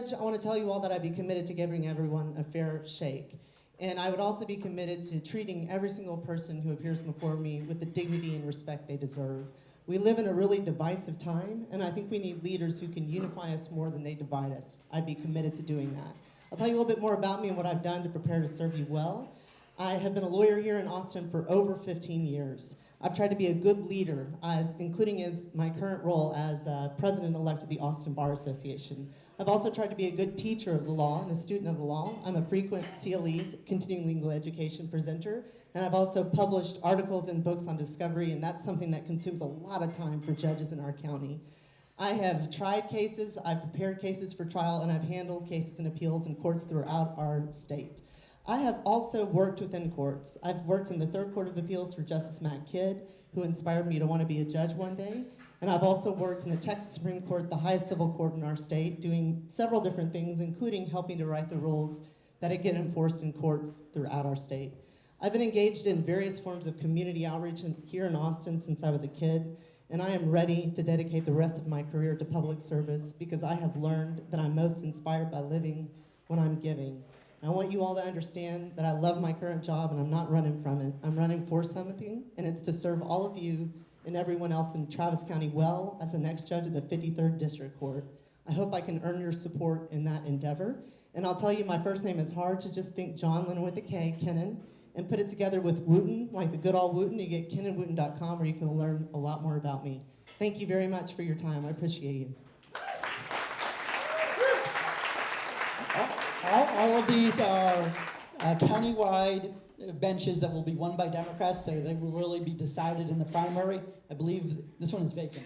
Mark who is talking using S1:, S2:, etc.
S1: I want to tell you all that I'd be committed to giving everyone a fair shake. And I would also be committed to treating every single person who appears before me with the dignity and respect they deserve. We live in a really divisive time, and I think we need leaders who can unify us more than they divide us. I'd be committed to doing that. I'll tell you a little bit more about me and what I've done to prepare to serve you well. I have been a lawyer here in Austin for over 15 years. I've tried to be a good leader, including as my current role as president-elect of the Austin Bar Association. I've also tried to be a good teacher of the law and a student of the law. I'm a frequent CLE, continuing legal education presenter, and I've also published articles and books on discovery, and that's something that consumes a lot of time for judges in our county. I have tried cases, I've prepared cases for trial, and I've handled cases and appeals in courts throughout our state. I have also worked within courts. I've worked in the Third Court of Appeals for Justice Matt Kidd, who inspired me to want to be a judge one day. And I've also worked in the Texas Supreme Court, the highest civil court in our state, doing several different things, including helping to write the rules that get enforced in courts throughout our state. I've been engaged in various forms of community outreach here in Austin since I was a kid, and I am ready to dedicate the rest of my career to public service because I have learned that I'm most inspired by living when I'm giving. I want you all to understand that I love my current job and I'm not running from it. I'm running for something, and it's to serve all of you and everyone else in Travis County well as the next judge of the 53rd District Court. I hope I can earn your support in that endeavor. And I'll tell you, my first name is hard to just think John Lennon with a K, Kennon, and put it together with Wooten, like the good old Wooten. You get KennonWooten.com where you can learn a lot more about me. Thank you very much for your time. I appreciate you.
S2: All of these are countywide benches that will be won by Democrats. They will really be decided in the primary. I believe this one is vacant.